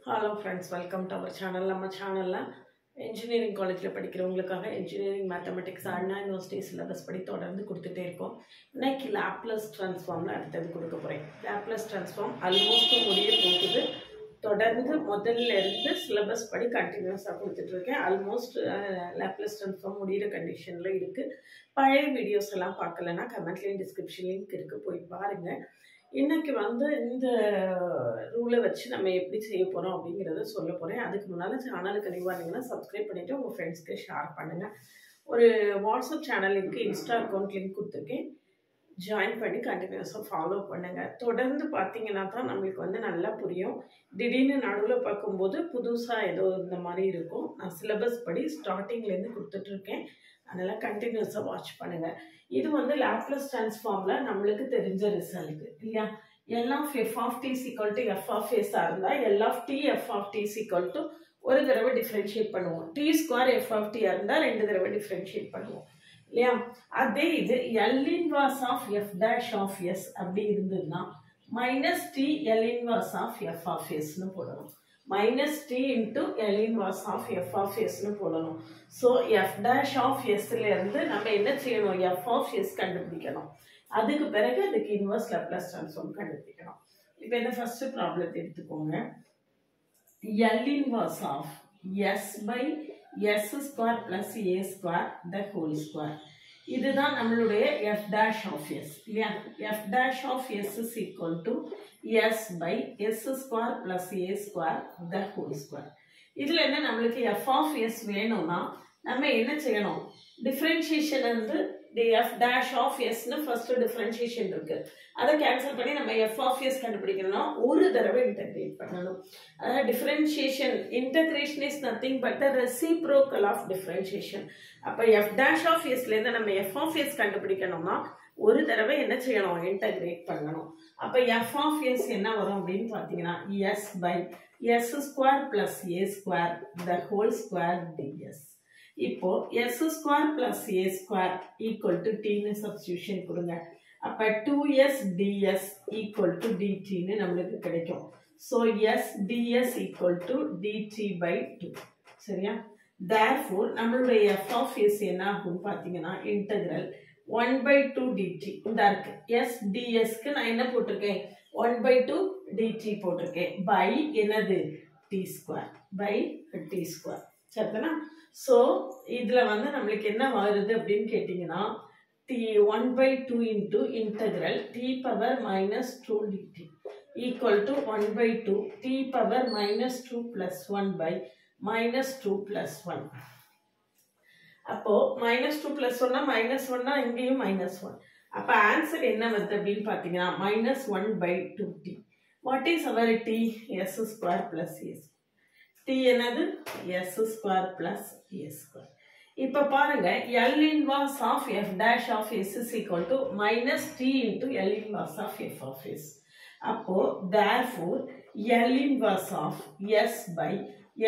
Hello friends, welcome to our channel. நம்ம சேனல்ல engineering காலேஜ்ல படிக்கிறவங்களுக்காக engineering mathematics அண்ணா யுனிவர்சிட்டி சிலபஸ் படி தொடர்ந்து கொடுத்துட்டே இருக்கோம். இன்னைக்கு லாப்லேஸ் ட்ரான்ஸ்ஃபார்ம்ல அடுத்தது கொடுக்க போறேன். லாப்லேஸ் ட்ரான்ஸ்ஃபார்ம் ஆல்மோஸ்ட் முடிய போகுது. தொடர்ந்து முதல்ல இருந்து சிலபஸ் படி கண்டினியூஸா கொடுத்துட்டு இருக்கேன். ஆல்மோஸ்ட் லாப்லேஸ் ட்ரான்ஸ்ஃபார்ம் முடியிற கண்டிஷன்ல இருக்கு. பழைய வீடியோஸ் எல்லாம் பார்க்கலனா கமெண்ட்லயும் டிஸ்கிரிப்ஷன் லிங்க் இருக்கு, போய் பாருங்க. இன்னைக்கு வந்து இந்த ரூலை வச்சு நம்ம எப்படி செய்ய போகிறோம் அப்படிங்கிறத சொல்ல போகிறேன். அதுக்கு முன்னால் சேனலுக்கு நீங்கள் வந்தீங்கன்னா சப்ஸ்கிரைப் பண்ணிவிட்டு உங்கள் ஃப்ரெண்ட்ஸ்க்கு ஷேர் பண்ணுங்கள். ஒரு WhatsApp channel link, Insta account link கொடுத்துருக்கேன், ஜாயின் பண்ணி கண்டினியூஸாக ஃபாலோ பண்ணுங்கள். தொடர்ந்து பார்த்தீங்கன்னா தான் நம்மளுக்கு வந்து நல்லா புரியும். திடீர்னு நடுவில் பார்க்கும்போது புதுசாக ஏதோ இந்த மாதிரி இருக்கும். நான் சிலபஸ் படி ஸ்டார்டிங்லேருந்து கொடுத்துட்ருக்கேன், அதனால் கண்டினியூஸாக வாட்ச் பண்ணுங்கள். இது வந்து லாப்லேஸ் ட்ரான்ஸ்ஃபார்மில் நம்மளுக்கு தெரிஞ்ச ரிசல்ட் இல்லையா? L of f of t is equal to f of s இருந்தால் L of t f of t is equal to ஒரு தடவை டிஃப்ரென்ஷியேட் பண்ணுவோம். t square f of t இருந்தால் ரெண்டு தடவை டிஃப்ரென்ஷியேட் பண்ணுவோம் இல்லையா? அதே இது L inverse of f dash of s அப்படி இருந்ததுன்னா minus t L inverse of f of sன்னு போடணும். minus t into L inverse of f of sன்னு போடணும். ஸோ f dash of sல இருந்து நம்ம என்ன செய்யணும்? f of s கண்டுபிடிக்கணும். அதுக்கு பிறகு அதுக்கு இன்வர்ஸ் லாப்லேஸ் ட்ரான்ஸ்ஃபார்ம் கண்டுபிடிக்கணும். இப்போ இந்த ஃபர்ஸ்ட் ப்ராப்ளத்தை எடுத்துக்கோங்க. L inverse of s by s square plus a square the whole square. இதுதான் நம்மளுடைய f dash of s இல்லையா? f dash of s is equal to s by s square plus a square the whole square. இதில் என்ன நம்மளுக்கு f of s வேணும்னா நம்ம என்ன செய்யணும்? டிஃப்ரென்ஷியேஷன் வந்து f dash of s னு ஃபர்ஸ்ட் டிஃபரன்ஷியேஷன் இருக்கு, அதை கேன்சல் பண்ணி நம்ம f of s கண்டுபிடிக்கணும்னா ஒரு தடவை இன்டகிரேட் பண்ணணும். அதாவது differentiation integration is nothing but the reciprocal of differentiation. அப்போ f dash of s ல இருந்து நம்ம f of s கண்டுபிடிக்கணும்னா ஒரு தடவை என்ன செய்யணும்? இன்டகிரேட் பண்ணணும். அப்போ f of s என்ன வரும் அப்படின்னு பார்த்தீங்கன்னா s by s square plus a square the whole square ds. இப்போ s square plus a square equal to t னு சப்ஸ்டிடியூஷன் கொடுங்க. அப்ப 2s ds equal to dt னு நம்மளுக்கு கிடைக்கும். So s ds equal to dt by 2. சரியா? Therefore நம்மளுடைய f of s என்ன ஆகும் பார்த்தீங்கன்னா integral 1 by 2 dt இந்த இருக்கு. s ds க்கு நான் என்ன போட்டிருக்கேன்? 1 by 2 dt போட்டிருக்கேன். by என்னது? t square by t square. சரிதானா? ஸோ இதில் வந்து நம்மளுக்கு என்ன வருது அப்படின்னு கேட்டிங்கன்னா t 1 by 2 into integral t power minus 2 dt equal to 1 by 2 t power minus 2 plus 1 by minus 2 plus 1. அப்போ minus 2 plus 1 minus 1 இங்கேயும் minus 1. அப்போ ஆன்சர் என்ன வருது அப்படின்னு பார்த்தீங்கன்னா minus 1 by 2t. What is our t? s square plus s. t என்னது? s square plus a square. இப்ப பாருங்க L inverse of f dash of s is equal to minus t into L inverse of f of s. அப்போ therefore L inverse of s by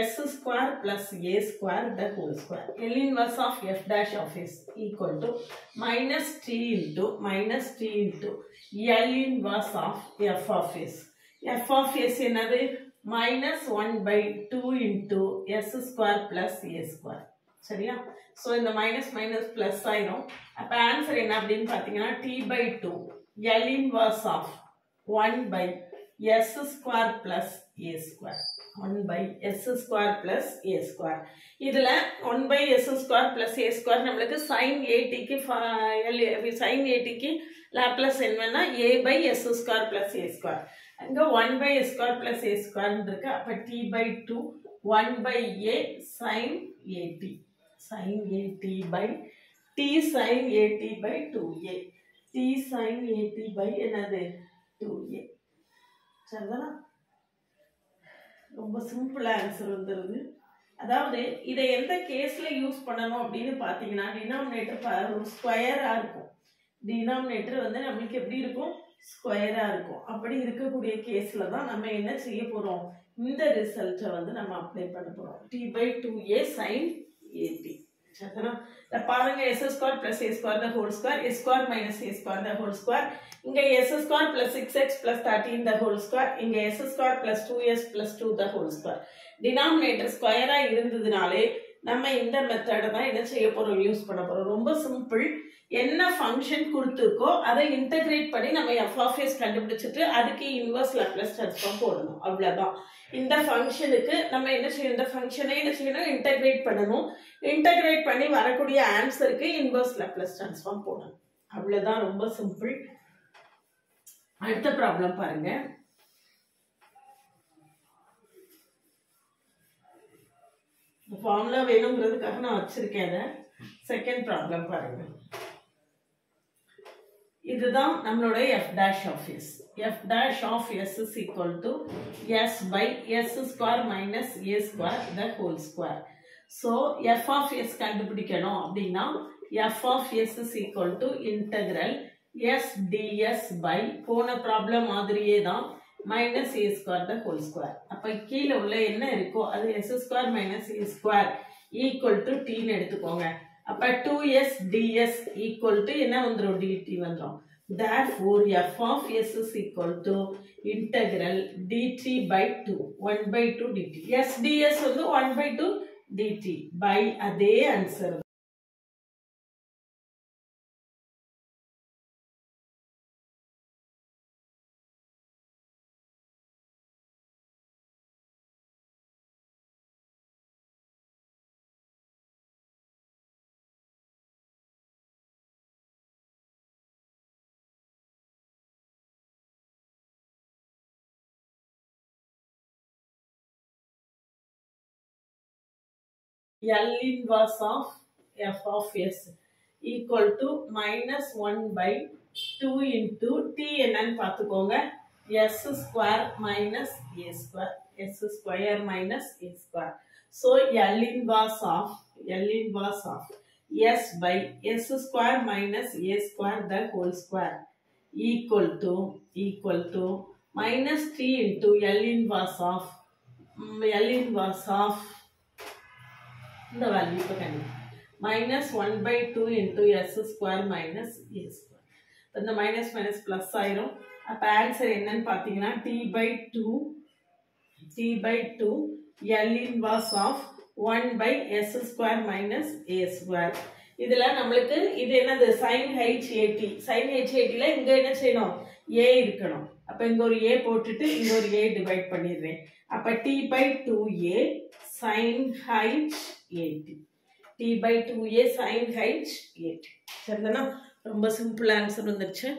s square plus a square the whole square. L inverse of f dash of s equal to minus t into L inverse of f of s. f of s என்னது? minus 1 by 2 into s square plus a square. சரியா? So இந்த minus minus plus ஆயிரும். அப்போ answer என்ன அப்படின்னு பார்த்தீங்கன்னா t by 2 L inverse of 1 by s square plus a square. 1 by s square plus a square. இதில் 1 by s square plus a square நம்மளுக்கு sin at க்கு லாப்லேஸ் என்னன்னா a by s square plus a square. அங்கே 1 by s square plus a square இருக்கு. அப்போ t by 2 1 by a sin at. sin at by t sin at by 2a. t sin at by என்னது? 2a. சரிதானா? ரொம்ப சிம்பிளா answer வந்துருது. அதாவது இதை எந்த கேஸ்ல யூஸ் பண்ணணும் அப்படின்னு பார்த்தீங்கன்னா டினாமினேட்டர் ஸ்கொயரா இருக்கும். டினாமினேட்டர் வந்து நம்மளுக்கு எப்படி இருக்கும்? ஸ்கொயரா இருக்கும். அப்படி இருக்கக்கூடிய கேஸ்ல தான் நம்ம என்ன செய்ய போறோம்? இந்த ரிசல்ட்டை வந்து நம்ம அப்ளை பண்ண போறோம். t by 2a sin at. சரிதானா? இத பாருங்க s square plus a square the whole square s square minus a square the whole square இங்க s square plus 6x plus 13 the whole square இங்க s square plus 2s plus 2 the whole square denominator ஸ்கொயரா இருந்ததுனாலே நம்ம இந்த மெத்தட தான் என்ன செய்ய போறோம் use பண்ண போறோம் ரொம்ப சிம்பிள் என்ன ஃபங்க்ஷன் கொடுத்திருக்கோ அதை இன்டகிரேட் பண்ணி நம்ம f of s கண்டுபிடிச்சிட்டு அதுக்கு இன்வர்ஸ் லாப்லேஸ் ட்ரான்ஸ்ஃபார்ம் போடணும் அவ்வளவுதான் இந்த ஃபங்க்ஷனுக்கு நம்ம என்ன செய்யணும் இந்த ஃபங்க்ஷனை என்ன செய்யணும் இன்டகிரேட் பண்ணணும் இன்டகிரேட் பண்ணி வரக்கூடிய ஆன்சருக்கு இன்வர்ஸ் லாப்லேஸ் ட்ரான்ஸ்ஃபார்ம் போடணும் அவ்வளவுதான் ரொம்ப சிம்பிள் அடுத்த ப்ராப்ளம் பாருங்க ஃபார்முலா வேணும்ங்கிறதுக்காக நான் வச்சிருக்கேன் அத செகண்ட் ப்ராப்ளம் பாருங்க இதுதான் நம்மளோட f dash of s f dash of s is equal to s by s square minus a square the whole square so f of s கண்டுபிடிக்கணும் அப்படினா f of s is equal to integral s ds by போன problem மாதிரியே தான் minus a square the whole square அப்ப கீழ உள்ள என்ன இருக்கோ அது s square minus a square equal to t ன்னு எடுத்துக்கோங்க அப்ப 2s ds equal to என்ன வந்துரும் dt வந்துரும் therefore f of s is equal to integral dt by 2 1 by 2 dt s ds வந்து 1 by 2 dt by அதே answer L inverse of f of s equal to minus 1 by 2 into t என்னன்னு பார்த்துக்கோங்க s square minus a square s square minus a square so L inverse of s by s square minus a square the whole square equal to minus t into L inverse of the value for minus 1 by 2 into s square minus a square then the minus plus ஆயிரும் அப்ப answer என்னன்னு பாத்தீங்கன்னா t by 2 L inverse of 1 by s square minus a square இதுல நம்மளுக்கு இது என்னது sin hat ல இங்க என்ன செய்யணும் a இருக்கணும் அப்ப இங்க ஒரு a போட்டுட்டு இங்க ஒரு a டிவைட் பண்ணிடுறேன் அப்ப t by 2a sin hat t by 2a sin hat சரிதானா ரொம்ப சிம்பிள் ஆன்சர் வந்துருச்சு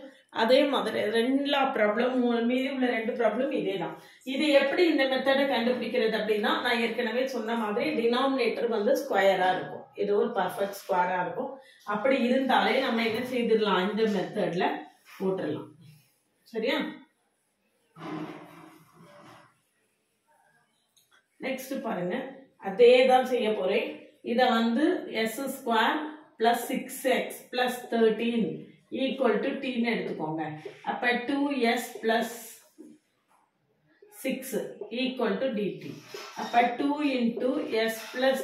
அதே மாதிரி ரெண்டா ப்ராப்ளம் மீதி உள்ள ரெண்டு ப்ராப்ளம் இதேதான் இது எப்படி இந்த மெத்தட கண்டுபிடிக்கிறது அப்படினா நான் ஏற்கனவே சொன்ன மாதிரி டினாமினேட்டர் வந்து ஸ்கொயரா இருக்கும் இது ஒரு பெர்ஃபெக்ட் ஸ்கொயரா இருக்கும் அப்படி இருந்தாலே நம்ம என்ன செய்திரலாம் இந்த மெத்தட்ல போட்டுறலாம் சரியா நெக்ஸ்ட் பாருங்க அதே தான் செய்ய போறேன் இத வந்து s square plus 6x plus 13 equal to t ன்னு எடுத்துக்கோங்க அப்ப 2s plus 6 equal to dt அப்ப 2 into s plus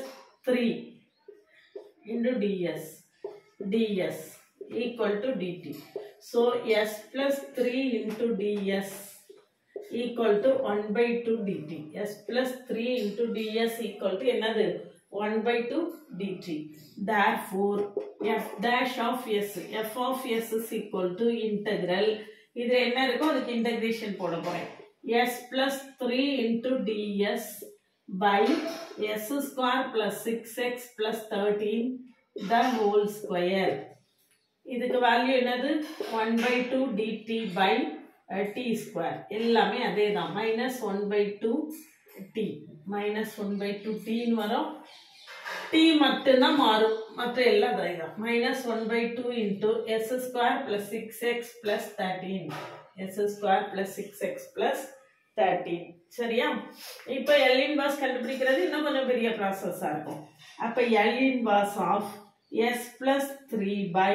3 into ds equal to dt so s plus 3 into ds equal to 1 by 2 dt s plus 3 into ds equal to என்னது 1 by 2 dt therefore f dash of s is equal to integral இது என்ன இருக்கோ அதுக்கு integration போட போறேன் s plus 3 into ds by s square plus 6x plus 13 the whole square இதுக்கு value என்னது 1 by 2 dt by t square எல்லாமே அதேதான் minus 1 by 2 t minus 1 by 2 t ன்னு வரும் t மட்டும்தான் மாறும் மற்ற எல்லாம் அதேதான் minus 1 by 2 into s square plus 6x plus 13 s square plus 6x plus 13 சரியா இப்போ L inverse கண்டுபிடிக்கிறது இன்னும் கொஞ்சம் பெரிய ப்ராசஸா இருக்கும் அப்ப L inverse of s plus 3 by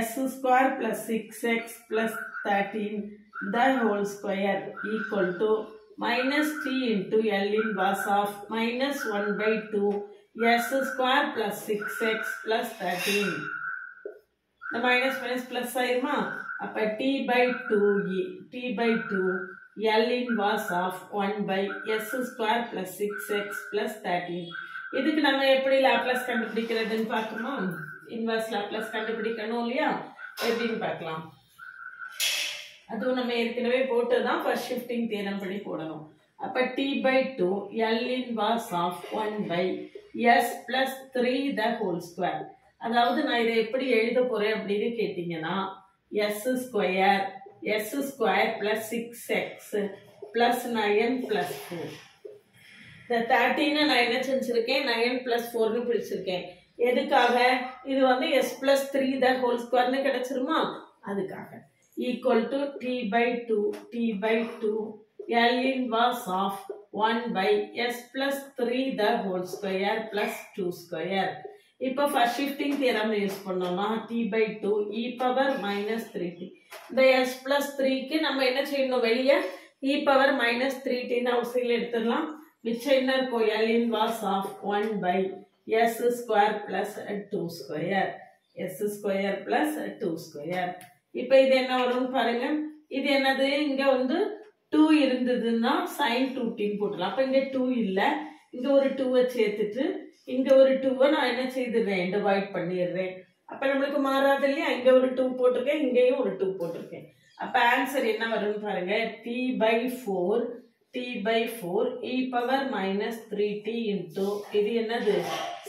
s square plus 6x plus 13 the whole square equal to minus t into L inverse of minus 1 by 2 s square plus 6x plus 13. The minus minus plus ஆயிருமா? அப்ப t by 2 L inverse of 1 by s square plus 6x plus 13. இதுக்கு நம்ம எப்படி Laplace கண்டுபிடிக்கிறதுன்னு பார்க்கணுமா? Inverse Laplace கண்டுபிடிக்கணும் இல்லையா? எப்படின்னு பார்க்கலாம். அதுவும் நம்ம ஏற்கனவே போட்டதுதான் ஃபர்ஸ்ட் ஷிஃப்டிங் தியரம் படி போடணும். அப்ப t by 2 L inverse of 1 by s plus 3 the whole square. அதாவது நான் இதை எப்படி எழுத போறேன் அப்படின்னு கேட்டீங்கன்னா s square plus 6x plus 9 plus 4. இந்த 13 நான் என்ன செஞ்சிருக்கேன் 9 plus 4 பிரிச்சிருக்கேன். எதுக்காக? இது வந்து s plus 3 the whole square கிடைச்சிருமா? அதுக்காக. Equal to t by 2 L inverse of 1 by s plus 3 the whole square plus 2 square. இப்போ first shifting theorem யூஸ் பண்ணோம்னா t by 2 e power minus 3t. இந்த s plus 3 க்கு நம்ம என்ன செய்யணும்? வெளியே e power minus 3t அவுட்சைட்ல எடுத்துடலாம். மிச்சம் என்ன இருக்கும்? L inverse of 1 by s square plus 2 square. s square plus 2 square. இப்போ இது என்ன வரும்னு பாருங்க. இது என்னது? இங்க வந்து 2 இருந்ததுன்னா sin 2t போட்டுடலாம். அப்ப இங்க 2 இல்ல. இங்க ஒரு 2 சேர்த்துட்டு இங்க ஒரு 2 நான் என்ன செய்துறேன்? டிவைட் பண்ணிடுறேன். அப்ப நம்மளுக்கு மாறாது இல்லையா? இங்க ஒரு 2 போட்டிருக்கேன், இங்கேயும் ஒரு 2 போட்டிருக்கேன். அப்ப ஆன்சர் என்ன வரும்னு பாருங்க. t by 4 e power minus 3t into இது என்னது?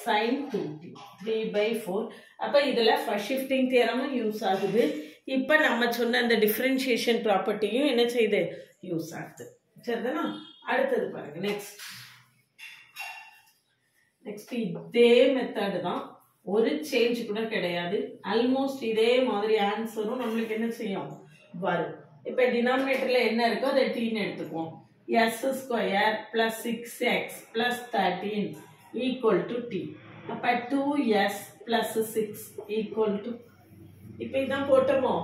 sin 2t. 3 by 4. அப்ப இதுல ஃபர்ஸ்ட் ஷிஃப்டிங் தியரமும் யூஸ் ஆகுது. இப்ப நம்ம சொன்ன அந்த டிஃபரன்ஷியேஷன் ப்ராப்பர்ட்டியும் என்ன செய்யுது? யூஸ் ஆகுது. சரிதானா? அடுத்தது பாருங்க. நெக்ஸ்ட் இதே மெத்தட் தான், ஒரு சேஞ்ச் கூட கிடையாது. ஆல்மோஸ்ட் இதே மாதிரி ஆன்சரும் நம்மளுக்கு என்ன செய்யும்? வரும். இப்ப டினாமினேட்டர்ல என்ன இருக்கோ அதை t எடுத்துக்குவோம். s square plus 6x plus 13 equal to t. அப்ப 2s plus 6 equal to, இப்ப இதான் போட்டோமோ?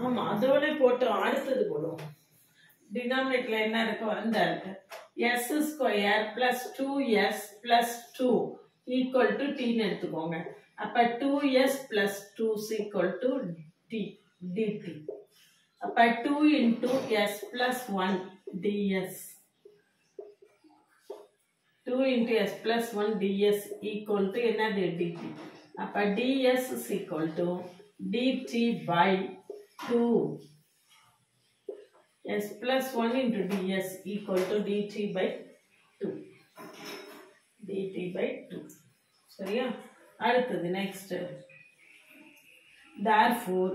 ஆமா, அதோட போட்டோம். அடுத்தது போடுவோம். டினாமினேட்டர்ல என்ன இருக்கோ அந்த இருக்கு. s square plus 2s plus 2 equal to t எடுத்துக்கோங்க. அப்ப 2s plus 2 is equal to dt. அப்ப 2 into s plus 1 ds. 2 into s plus 1 ds equal to என்னது? dt. அப்ப ds is equal to dt by 2 s plus 1 into ds equal to dt by 2. dt by 2. சரியா? அடுத்தது next. Therefore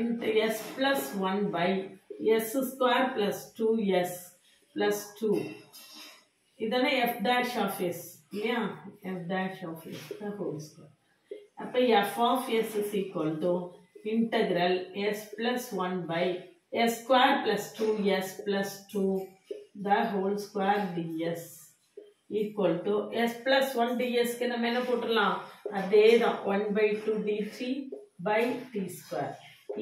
into s plus 1 by s square plus 2s plus 2. இதனை f dash of s இல்லையா? f dash of s the whole square. அப்ப f of s is equal to integral s plus 1 by s square plus 2s plus 2 the whole square ds equal to s plus 1 ds க்கு நம்ம என்ன போட்டுடலாம்? அதேதான் 1 by 2 dt by t square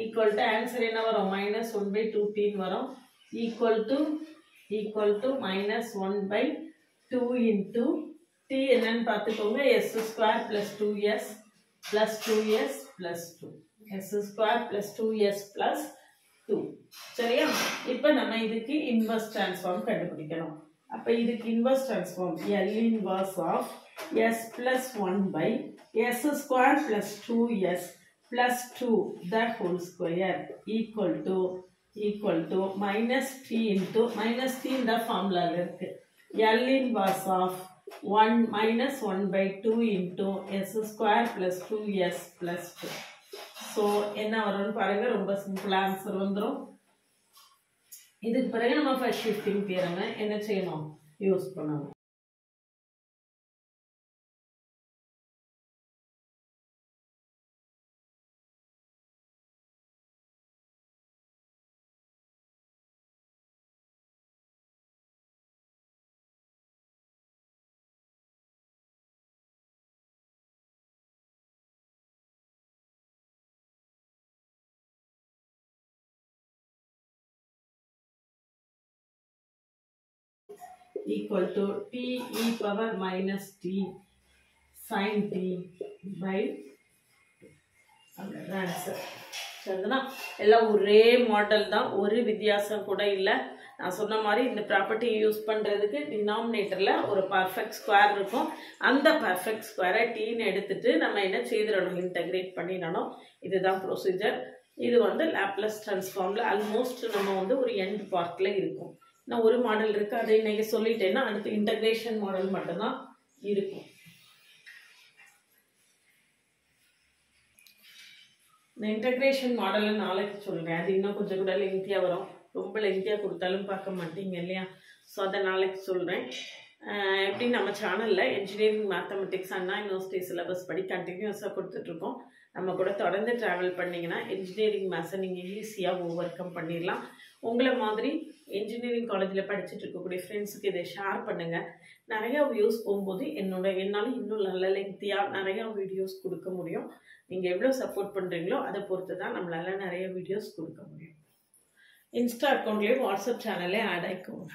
equal to answer என்ன வரும்? minus 1 by 2t வரும். equal to minus 1 by 2 into t என்னன்னு பார்த்துக்கோங்க. s square plus 2s plus 2s plus 2. s square plus 2s plus 2. சரியா? இப்ப நம்ம இதுக்கு இன்வர்ஸ் டிரான்ஸ்ஃபார்ம் கண்டுபிடிக்கணும். அப்ப இதுக்கு inverse transform L inverse of s plus 1 by s square plus 2s plus 2 the whole square equal to minus t into minus t இந்த ஃபார்முலால இருக்கு. L inverse of 1 minus 1 by 2 into s square plus 2s plus 2. So என்ன வரும்னு பாருங்க. ரொம்ப simple answer வந்துரும். இதுக்கு பிறகு நம்ம ஃபர்ஸ்ட் ஷிஃப்டிங் தியரம் என்ன செய்யணும்? யூஸ் பண்ணணும். equal to t e power minus t sin t by 100 answer. சரிங்களா? எல்லாம் ஒரே மாடல் தான், ஒரு வித்தியாசம் கூட இல்லை. நான் சொன்ன மாதிரி இந்த ப்ராப்பர்ட்டி யூஸ் பண்ணுறதுக்கு டினாமினேட்டரில் ஒரு பர்ஃபெக்ட் ஸ்கொயர் இருக்கும். அந்த பர்ஃபெக்ட் ஸ்கொயரை டீன்னு எடுத்துட்டு நம்ம என்ன செய்திடணும், இன்டகிரேட் பண்ணிடணும். இதுதான் ப்ரொசீஜர். இது வந்து லாப்லஸ் ட்ரான்ஸ்ஃபார்மில் ஆல்மோஸ்ட் நம்ம வந்து ஒரு எண்ட் பார்ட்டில் இருக்கும். நான் ஒரு மாடல் இருக்குது, அதை இன்னைக்கு சொல்லிட்டேன்னா அடுத்து இன்டகிரேஷன் மாடல் மட்டும்தான் இருக்கும். நான் இன்டகிரேஷன் மாடலை நாளைக்கு சொல்கிறேன். அது இன்னும் கொஞ்சம் கூட லெங்க்தியாக வரும். ரொம்ப லெங்க்தியாக கொடுத்தாலும் பார்க்க மாட்டீங்க இல்லையா? ஸோ அதை நாளைக்கு சொல்கிறேன். எப்படி நம்ம சேனலில் இன்ஜினியரிங் மேத்தமெட்டிக்ஸ் அண்ணா யூனிவர்சிட்டி சிலபஸ் படி கண்டினியூஸாக கொடுத்துட்ருக்கோம். நம்ம கூட தொடர்ந்து ட்ராவல் பண்ணிங்கன்னா இன்ஜினியரிங் மேத்ஸை நீங்கள் ஈஸியாக ஓவர் கம் பண்ணிடலாம். உங்களை மாதிரி இன்ஜினியரிங் காலேஜில் படிச்சுட்டு இருக்கக்கூடிய ஃப்ரெண்ட்ஸுக்கு இதை ஷேர் பண்ணுங்கள். நிறையா வியூஸ் போகும்போது என்னால் இன்னும் நல்ல லெங்க்தியாக நிறையா வீடியோஸ் கொடுக்க முடியும். நீங்கள் எவ்வளோ சப்போர்ட் பண்ணுறீங்களோ அதை பொறுத்து தான் நம்மளால் நிறைய வீடியோஸ் கொடுக்க முடியும். இன்ஸ்டா அக்கௌண்ட்லேயும் வாட்ஸ்அப் சேனல்லே ஆட் ஆகிக்கோங்க.